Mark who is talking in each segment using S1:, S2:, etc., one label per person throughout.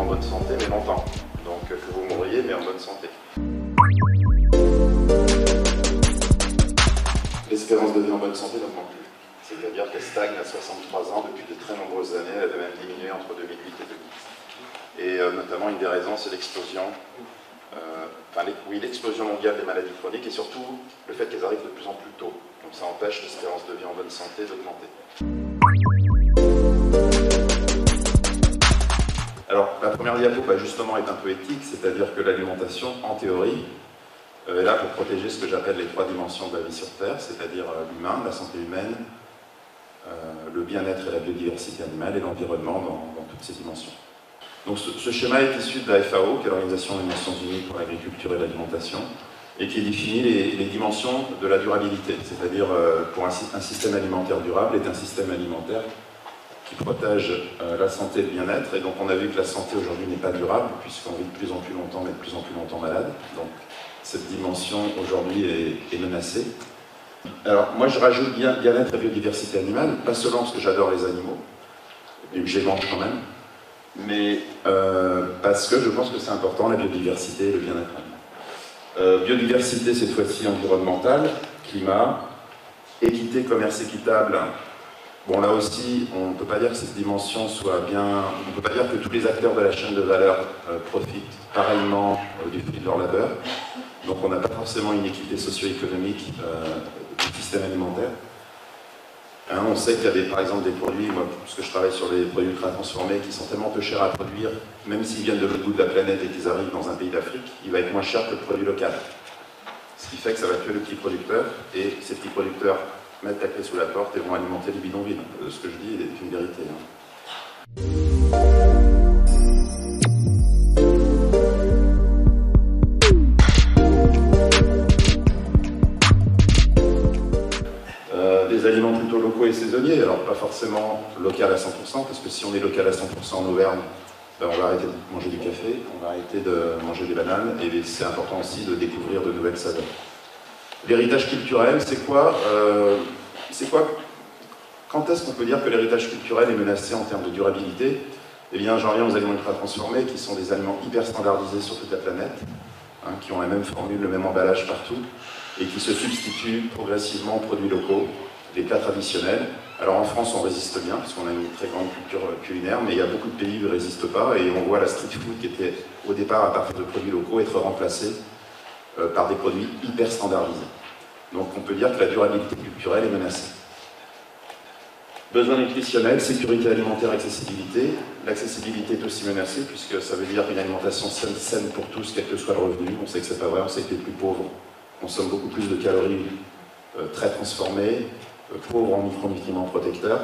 S1: en bonne santé, mais longtemps. Donc que vous mourriez, mais en bonne santé. L'espérance de vie en bonne santé n'augmente plus. C'est-à-dire qu'elle stagne à 63 ans depuis de très nombreuses années. Elle avait même diminué entre 2008 et 2010. Et notamment, une des raisons, c'est l'explosion. L'explosion mondiale des maladies chroniques et surtout le fait qu'elles arrivent de plus en plus tôt. Donc ça empêche l'espérance de vie en bonne santé d'augmenter. Alors, la première diapo, justement, est un peu éthique, c'est-à-dire que l'alimentation, en théorie, est là pour protéger ce que j'appelle les 3 dimensions de la vie sur Terre, c'est-à-dire l'humain, la santé humaine, le bien-être et la biodiversité animale et l'environnement dans toutes ces dimensions. Donc ce schéma est issu de la FAO, qui est l'Organisation des Nations Unies pour l'agriculture et l'alimentation, et qui définit les dimensions de la durabilité, c'est-à-dire pour un système alimentaire durable est un système alimentaire qui protège la santé et le bien-être, et donc on a vu que la santé aujourd'hui n'est pas durable, puisqu'on vit de plus en plus longtemps, mais de plus en plus longtemps malade, donc cette dimension aujourd'hui est menacée. Alors moi je rajoute bien-être et biodiversité animale, pas seulement parce que j'adore les animaux, et que je les mange quand même, mais parce que je pense que c'est important, la biodiversité et le bien-être animal. Biodiversité cette fois-ci environnementale, climat, équité, commerce équitable. Bon là aussi, on ne peut pas dire que cette dimension soit bien... On ne peut pas dire que tous les acteurs de la chaîne de valeur profitent pareillement du fruit de leur labeur. Donc on n'a pas forcément une équité socio-économique du système alimentaire. On sait qu'il y a par exemple des produits, moi, parce que je travaille sur les produits ultra transformés, qui sont tellement peu chers à produire, même s'ils viennent de l'autre bout de la planète et qu'ils arrivent dans un pays d'Afrique, il va être moins cher que le produit local. Ce qui fait que ça va tuer le petit producteur, et ces petits producteurs mettent la clé sous la porte et vont alimenter les bidonvilles. Ce que je dis est une vérité. Des aliments plutôt locaux et saisonniers, alors pas forcément local à 100%, parce que si on est local à 100% en Auvergne, on va arrêter de manger du café, on va arrêter de manger des bananes, et c'est important aussi de découvrir de nouvelles saveurs. L'héritage culturel, c'est quoi? Quand est-ce qu'on peut dire que l'héritage culturel est menacé en termes de durabilité? Eh bien, j'en reviens aux aliments ultra transformés, qui sont des aliments hyper standardisés sur toute la planète, qui ont la même formule, le même emballage partout, et qui se substituent progressivement aux produits locaux, les plats traditionnels. Alors en France, on résiste bien, parce qu'on a une très grande culture culinaire, mais il y a beaucoup de pays qui ne résistent pas, et on voit la street food, qui était au départ à partir de produits locaux, être remplacée par des produits hyper standardisés. Donc on peut dire que la durabilité culturelle est menacée. Besoins nutritionnels, sécurité alimentaire, accessibilité. L'accessibilité est aussi menacée, puisque ça veut dire une alimentation saine pour tous, quel que soit le revenu. On sait que c'est pas vrai, on sait que les plus pauvres consomment beaucoup plus de calories très transformées, pauvres en micronutriments protecteurs.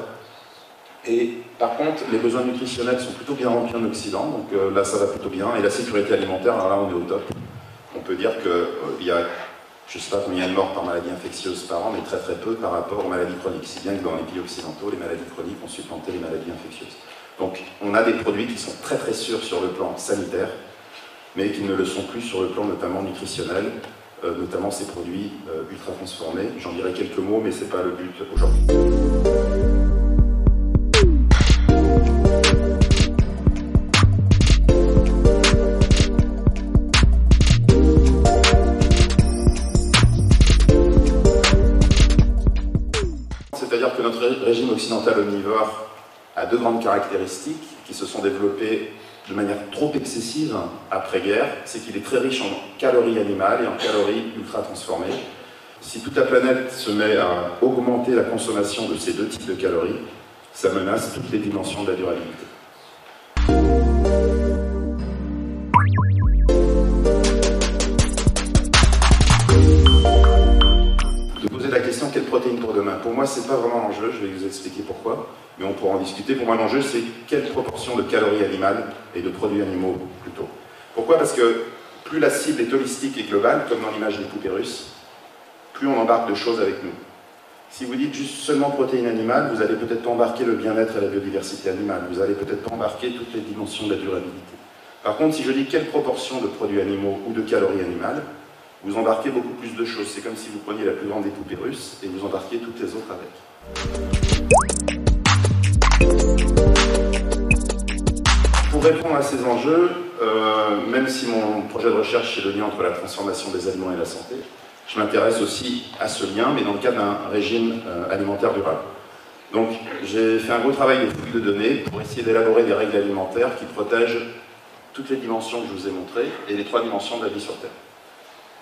S1: Et par contre, les besoins nutritionnels sont plutôt bien remplis en Occident, donc là ça va plutôt bien. Et la sécurité alimentaire, alors là on est au top. On peut dire qu'il y a, je ne sais pas combien de morts par maladie infectieuse par an, mais très très peu par rapport aux maladies chroniques. Si bien que dans les pays occidentaux, les maladies chroniques ont supplanté les maladies infectieuses. Donc on a des produits qui sont très très sûrs sur le plan sanitaire, mais qui ne le sont plus sur le plan notamment nutritionnel, notamment ces produits ultra transformés. J'en dirai quelques mots, mais ce n'est pas le but aujourd'hui. C'est-à-dire que notre régime occidental omnivore a 2 grandes caractéristiques qui se sont développées de manière trop excessive après-guerre, c'est qu'il est très riche en calories animales et en calories ultra transformées. Si toute la planète se met à augmenter la consommation de ces 2 types de calories, ça menace toutes les dimensions de la durabilité. De poser la question, quelle protéine pour demain? Pour moi, c'est pas vraiment l'enjeu, je vais vous expliquer pourquoi, mais on pourra en discuter. Pour moi, l'enjeu, c'est quelle proportion de calories animales et de produits animaux plutôt. Pourquoi? Parce que plus la cible est holistique et globale, comme dans l'image des poupées russes, plus on embarque de choses avec nous. Si vous dites juste seulement protéines animales, vous allez peut-être pas embarquer le bien-être et la biodiversité animale, vous allez peut-être pas embarquer toutes les dimensions de la durabilité. Par contre, si je dis quelle proportion de produits animaux ou de calories animales, vous embarquez beaucoup plus de choses. C'est comme si vous preniez la plus grande des poupées russes et vous embarquiez toutes les autres avec. Pour pour répondre à ces enjeux, même si mon projet de recherche est le lien entre la transformation des aliments et la santé, je m'intéresse aussi à ce lien, mais dans le cadre d'un régime alimentaire durable. Donc j'ai fait un gros travail de fouille de données pour essayer d'élaborer des règles alimentaires qui protègent toutes les dimensions que je vous ai montrées et les 3 dimensions de la vie sur Terre.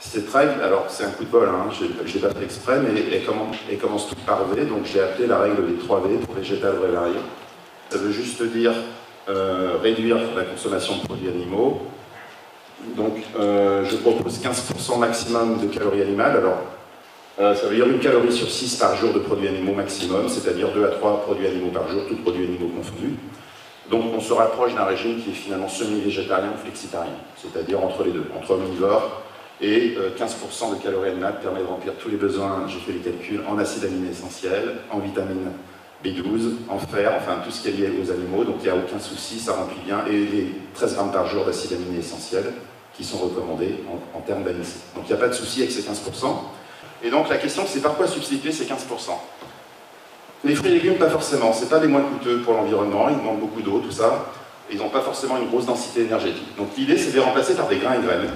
S1: Cette règle, alors c'est un coup de bol, hein, je ne l'ai pas fait exprès, mais elle commence toute par V, donc j'ai appelé la règle des 3 V pour végétal, vrai, varié. Ça veut juste dire réduire la consommation de produits animaux. Donc je propose 15% maximum de calories animales. Alors ça veut dire 1 calorie sur 6 par jour de produits animaux maximum, c'est-à-dire 2 à 3 produits animaux par jour, tous produits animaux confondus. Donc on se rapproche d'un régime qui est finalement semi-végétarien ou flexitarien, c'est-à-dire entre les deux, entre omnivore et 15% de calories animales permet de remplir tous les besoins, j'ai fait les calculs, en acides aminés essentiels, en vitamine B12, en fer, enfin tout ce qui est lié aux animaux, donc il n'y a aucun souci, ça remplit bien, et les 13 grammes par jour d'acides aminés essentiels qui sont recommandés en termes d'ANIC. Donc il n'y a pas de souci avec ces 15%. Et donc la question c'est par quoi substituer ces 15%? Les fruits et légumes, pas forcément, c'est pas les moins coûteux pour l'environnement, ils demandent beaucoup d'eau, tout ça, et ils n'ont pas forcément une grosse densité énergétique. Donc l'idée c'est de les remplacer par des grains et graines.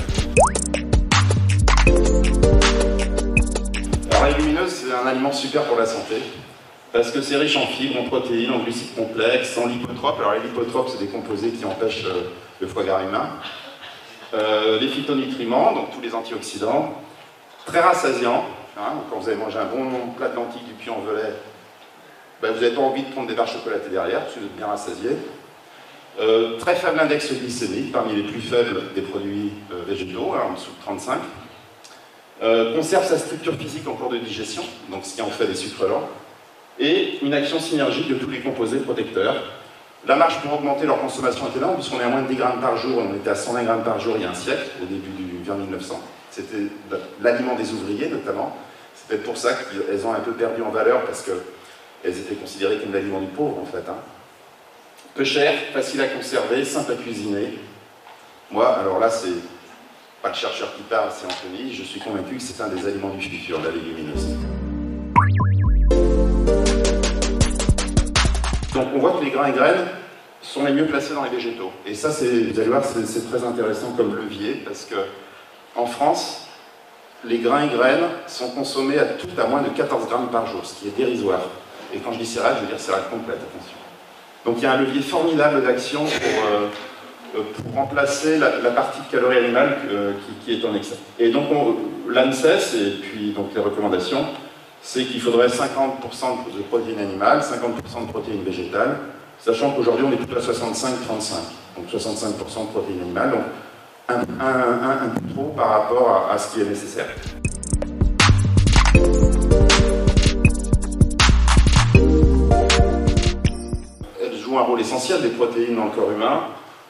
S1: Alors la légumineuse c'est un aliment super pour la santé, parce que c'est riche en fibres, en protéines, en glucides complexes, en lipotropes. Alors les lipotropes c'est des composés qui empêchent le foie gras humain. Les phytonutriments, donc tous les antioxydants, très rassasiants, hein, quand vous avez mangé un bon plat de lentilles du Puy-en-Velay, ben vous n'avez pas envie de prendre des barres chocolatées derrière, parce que vous êtes bien rassasié. Très faible index glycémique, parmi les plus faibles des produits végétaux, hein, en dessous de 35. Conserve sa structure physique en cours de digestion, donc ce qui en fait des sucres lents, et une action synergique de tous les composés protecteurs. La marge pour augmenter leur consommation est énorme, puisqu'on est à moins de 10 grammes par jour, et on était à 120 grammes par jour il y a un siècle, au début vers 1900. C'était l'aliment des ouvriers notamment. C'est peut-être pour ça qu'elles ont un peu perdu en valeur, parce qu'elles étaient considérées comme l'aliment du pauvre en fait. Hein. Peu cher, facile à conserver, simple à cuisiner. Moi, alors là c'est pas le chercheur qui parle, c'est Anthony, je suis convaincu que c'est un des aliments du futur, la légumineuse. Donc on voit que les grains et graines sont les mieux placés dans les végétaux. Et ça, vous allez voir, c'est très intéressant comme levier, parce que en France, les grains et graines sont consommés à moins de 14 grammes par jour, ce qui est dérisoire. Et quand je dis céréales, je veux dire céréales complètes, attention. Donc il y a un levier formidable d'action pour remplacer la partie de calories animales qui est en excès. Et donc l'ANSES, et puis donc les recommandations, c'est qu'il faudrait 50% de protéines animales, 50% de protéines végétales, sachant qu'aujourd'hui on est plutôt à 65-35, donc 65% de protéines animales, donc un peu trop par rapport à ce qui est nécessaire. Elles jouent un rôle essentiel des protéines dans le corps humain,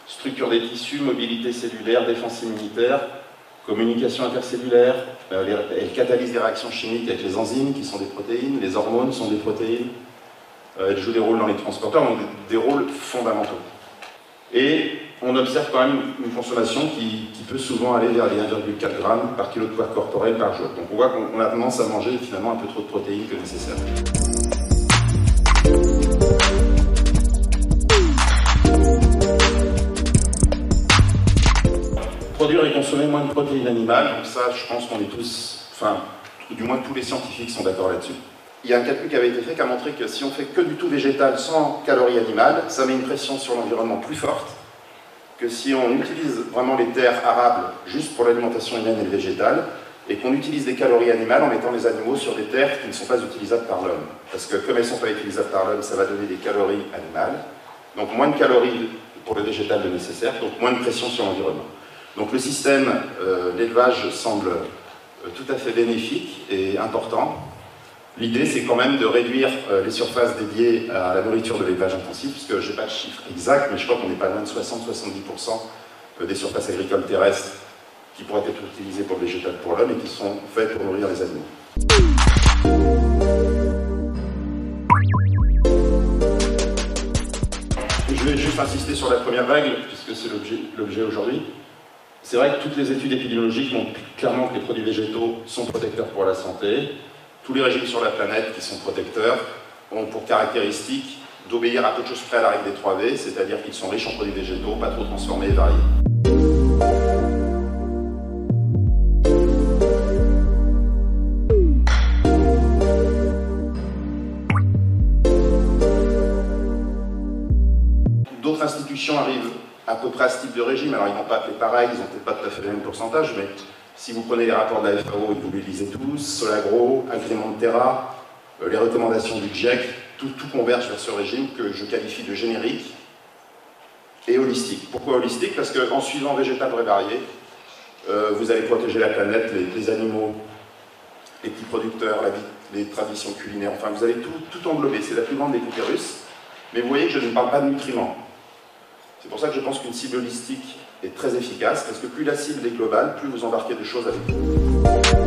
S1: structure des tissus, mobilité cellulaire, défense immunitaire, communication intercellulaire, elles catalysent des réactions chimiques avec les enzymes qui sont des protéines, les hormones sont des protéines, elles jouent des rôles dans les transporteurs, donc des rôles fondamentaux. Et on observe quand même une consommation qui peut souvent aller vers les 1,4 g par kilo de poids corporel par jour. Donc on voit qu'on a tendance à manger finalement un peu trop de protéines que nécessaire. Produire et consommer moins de protéines animales, donc ça je pense qu'on est tous, enfin du moins tous les scientifiques sont d'accord là-dessus. Il y a un calcul qui avait été fait qui a montré que si on fait que du tout végétal sans calories animales, ça met une pression sur l'environnement plus forte que si on utilise vraiment les terres arables juste pour l'alimentation humaine et le végétal, et qu'on utilise des calories animales en mettant les animaux sur des terres qui ne sont pas utilisables par l'homme. Parce que comme elles ne sont pas utilisables par l'homme, ça va donner des calories animales, donc moins de calories pour le végétal de nécessaire, donc moins de pression sur l'environnement. Donc le système d'élevage semble tout à fait bénéfique et important. L'idée, c'est quand même de réduire les surfaces dédiées à la nourriture de l'élevage intensif, puisque je n'ai pas de chiffre exact, mais je crois qu'on n'est pas loin de 60-70% des surfaces agricoles terrestres qui pourraient être utilisées pour le végétal pour l'homme et qui sont faites pour nourrir les animaux. Je vais juste insister sur la première règle, puisque c'est l'objet aujourd'hui. C'est vrai que toutes les études épidémiologiques montrent clairement que les produits végétaux sont protecteurs pour la santé. Tous les régimes sur la planète qui sont protecteurs ont pour caractéristique d'obéir à peu de choses près à la règle des 3 V, c'est-à-dire qu'ils sont riches en produits végétaux, pas trop transformés et variés. D'autres institutions arrivent à peu près à ce type de régime, alors ils n'ont pas appelé pareil, ils n'ont peut-être pas tout à fait le même pourcentage, mais si vous prenez les rapports de la FAO et que vous les lisez tous, Solagro, Agrément de Terra, les recommandations du GIEC, tout converge vers ce régime que je qualifie de générique et holistique. Pourquoi holistique? Parce qu'en suivant végétal et varié, vous allez protéger la planète, les animaux, les petits producteurs, les traditions culinaires, enfin vous allez tout englober, c'est la plus grande découpe russe. Mais vous voyez que je ne parle pas de nutriments. C'est pour ça que je pense qu'une cible holistique est très efficace, parce que plus la cible est globale, plus vous embarquez de choses avec vous.